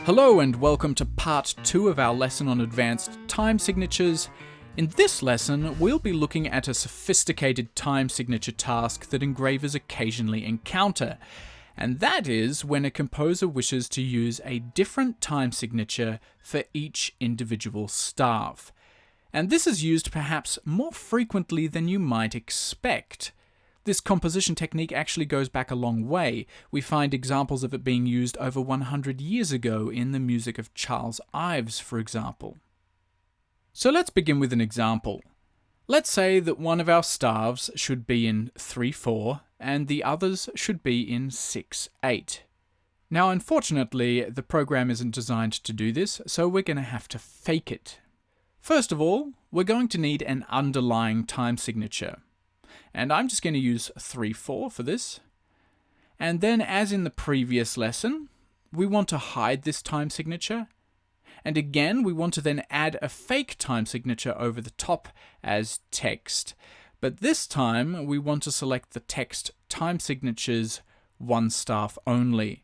Hello and welcome to part 2 of our lesson on advanced time signatures. In this lesson, we'll be looking at a sophisticated time signature task that engravers occasionally encounter, and that is when a composer wishes to use a different time signature for each individual stave. And this is used perhaps more frequently than you might expect. This composition technique actually goes back a long way. We find examples of it being used over 100 years ago in the music of Charles Ives, for example. So let's begin with an example. Let's say that one of our staves should be in 3/4 and the others should be in 6/8. Now, unfortunately, the program isn't designed to do this, so we're going to have to fake it. First of all, we're going to need an underlying time signature. And I'm just going to use 3/4 for this. And then, as in the previous lesson, we want to hide this time signature. And again, we want to then add a fake time signature over the top as text. But this time, we want to select the text time signatures one staff only.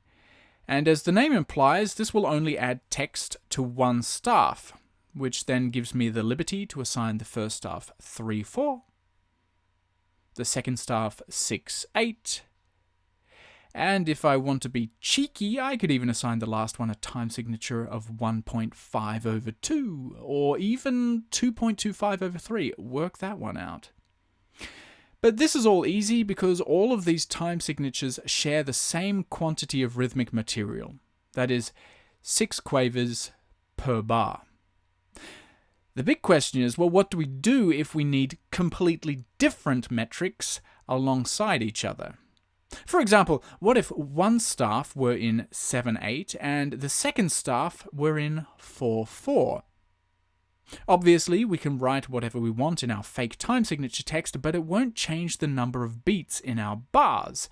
And as the name implies, this will only add text to one staff, which then gives me the liberty to assign the first staff 3/4. The second staff 6/8, and if I want to be cheeky, I could even assign the last one a time signature of 1.5/2, or even 2.25/3. Work that one out. But this is all easy because all of these time signatures share the same quantity of rhythmic material, that is, 6 quavers per bar. The big question is, well, what do we do if we need completely different metrics alongside each other? For example, what if one staff were in 7/8 and the second staff were in 4/4? Obviously, we can write whatever we want in our fake time signature text, but it won't change the number of beats in our bars.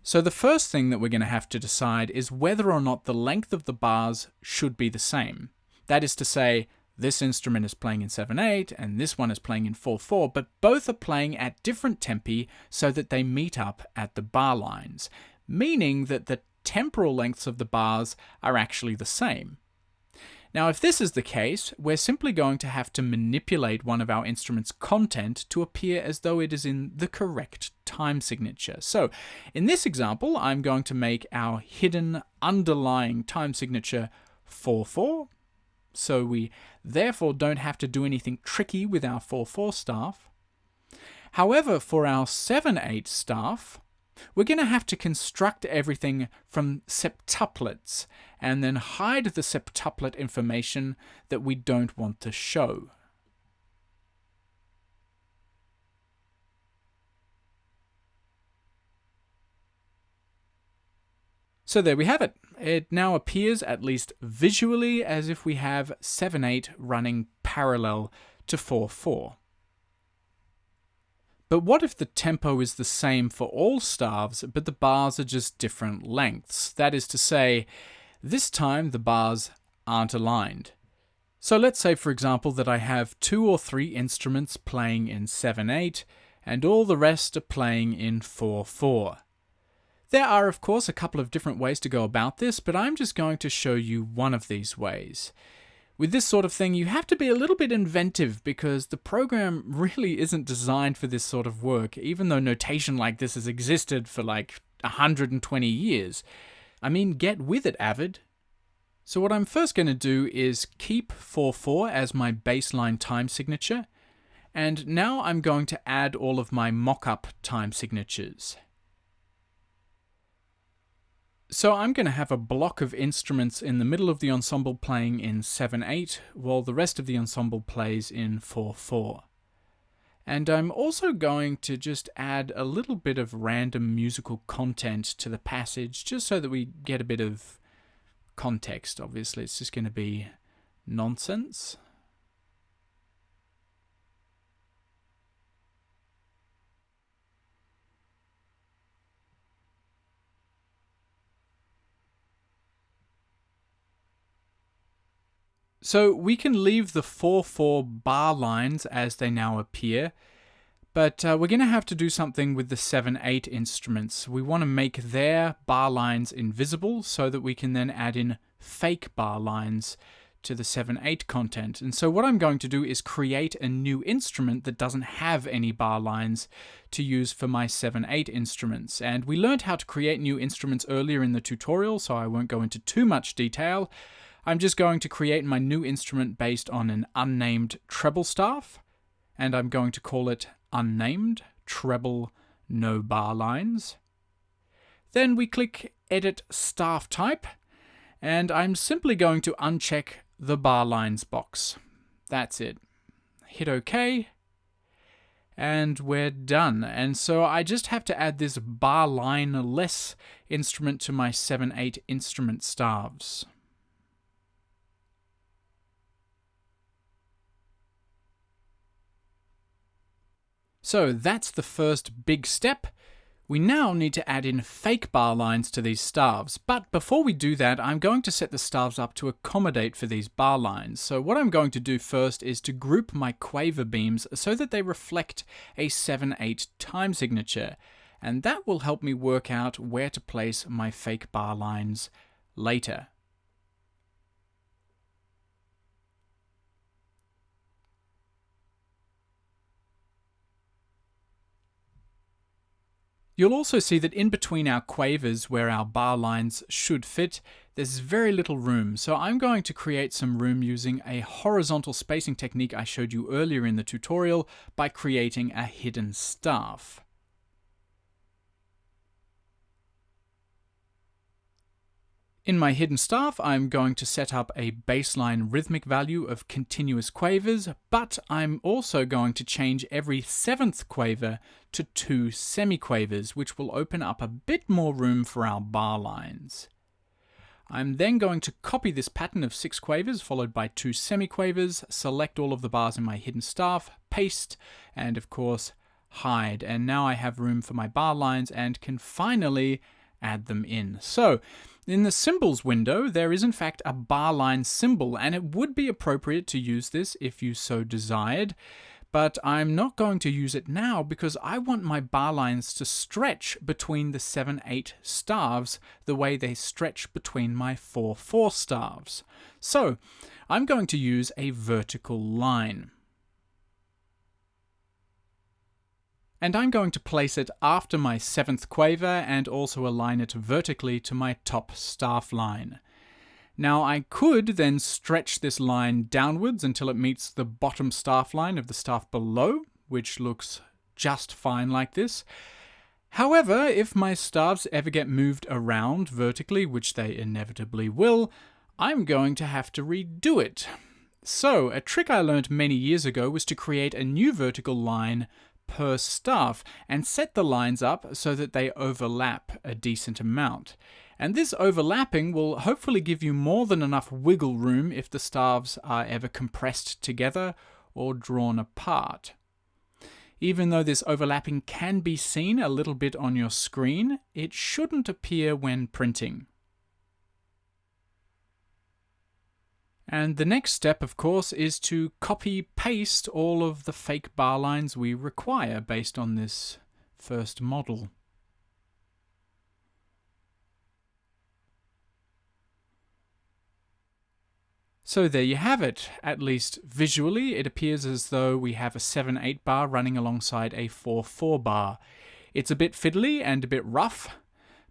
So the first thing that we're going to have to decide is whether or not the length of the bars should be the same. That is to say, this instrument is playing in 7/8 and this one is playing in 4/4, but both are playing at different tempi so that they meet up at the bar lines, meaning that the temporal lengths of the bars are actually the same. Now, if this is the case, we're simply going to have to manipulate one of our instrument's content to appear as though it is in the correct time signature. So, in this example, I'm going to make our hidden underlying time signature 4/4. So we therefore don't have to do anything tricky with our 4/4 staff. However, for our 7/8 staff, we're going to have to construct everything from septuplets and then hide the septuplet information that we don't want to show. So there we have it. It now appears, at least visually, as if we have 7/8 running parallel to 4/4. But what if the tempo is the same for all staves, but the bars are just different lengths? That is to say, this time the bars aren't aligned. So let's say, for example, that I have 2 or 3 instruments playing in 7/8, and all the rest are playing in 4/4. There are, of course, a couple of different ways to go about this, but I'm just going to show you one of these ways. With this sort of thing, you have to be a little bit inventive because the program really isn't designed for this sort of work, even though notation like this has existed for like 120 years. I mean, get with it, Avid. So what I'm first going to do is keep 4/4 as my baseline time signature, and now I'm going to add all of my mock-up time signatures. So I'm going to have a block of instruments in the middle of the ensemble playing in 7/8, while the rest of the ensemble plays in 4/4. And I'm also going to just add a little bit of random musical content to the passage, just so that we get a bit of context. Obviously, it's just going to be nonsense. So we can leave the 4/4 bar lines as they now appear, But we're going to have to do something with the 7/8 instruments. We want to make their bar lines invisible so that we can then add in fake bar lines to the 7/8 content. And so what I'm going to do is create a new instrument that doesn't have any bar lines to use for my 7/8 instruments. And we learned how to create new instruments earlier in the tutorial, so I won't go into too much detail. I'm just going to create my new instrument based on an unnamed treble staff, and I'm going to call it unnamed treble no bar lines. Then we click Edit Staff Type, and I'm simply going to uncheck the bar lines box. That's it. Hit OK, and we're done. And so I just have to add this bar line less instrument to my 7/8 instrument staves. So that's the first big step. We now need to add in fake bar lines to these staves, but before we do that, I'm going to set the staves up to accommodate for these bar lines. So what I'm going to do first is to group my quaver beams so that they reflect a 7/8 time signature, and that will help me work out where to place my fake bar lines later. You'll also see that in between our quavers where our bar lines should fit, there's very little room. So I'm going to create some room using a horizontal spacing technique I showed you earlier in the tutorial by creating a hidden staff. In my hidden staff, I'm going to set up a baseline rhythmic value of continuous quavers, but I'm also going to change every 7th quaver to 2 semiquavers, which will open up a bit more room for our bar lines. I'm then going to copy this pattern of 6 quavers followed by 2 semiquavers, select all of the bars in my hidden staff, paste, and of course hide. And now I have room for my bar lines and can finally add them in. So in the symbols window, there is in fact a bar line symbol, and it would be appropriate to use this if you so desired, but I'm not going to use it now because I want my bar lines to stretch between the 7/8 staves the way they stretch between my 4/4 staves. So I'm going to use a vertical line. And I'm going to place it after my 7th quaver and also align it vertically to my top staff line. Now I could then stretch this line downwards until it meets the bottom staff line of the staff below, which looks just fine like this. However, if my staves ever get moved around vertically, which they inevitably will, I'm going to have to redo it. So a trick I learned many years ago was to create a new vertical line per staff and set the lines up so that they overlap a decent amount. And this overlapping will hopefully give you more than enough wiggle room if the staves are ever compressed together or drawn apart. Even though this overlapping can be seen a little bit on your screen, it shouldn't appear when printing. And the next step, of course, is to copy-paste all of the fake bar lines we require based on this first model. So there you have it. At least visually, it appears as though we have a 7/8 bar running alongside a 4/4 bar. It's a bit fiddly and a bit rough,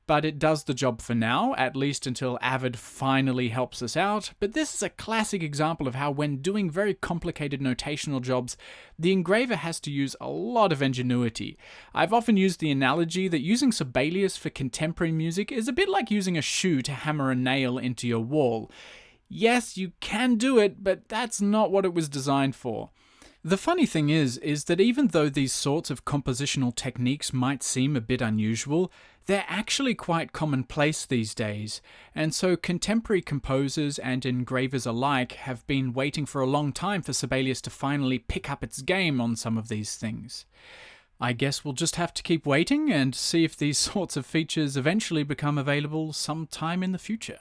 but it does the job for now, at least until Avid finally helps us out. But this is a classic example of how when doing very complicated notational jobs, the engraver has to use a lot of ingenuity. I've often used the analogy that using Sibelius for contemporary music is a bit like using a shoe to hammer a nail into your wall. Yes, you can do it, but that's not what it was designed for. The funny thing is that even though these sorts of compositional techniques might seem a bit unusual, they're actually quite commonplace these days, and so contemporary composers and engravers alike have been waiting for a long time for Sibelius to finally pick up its game on some of these things. I guess we'll just have to keep waiting and see if these sorts of features eventually become available sometime in the future.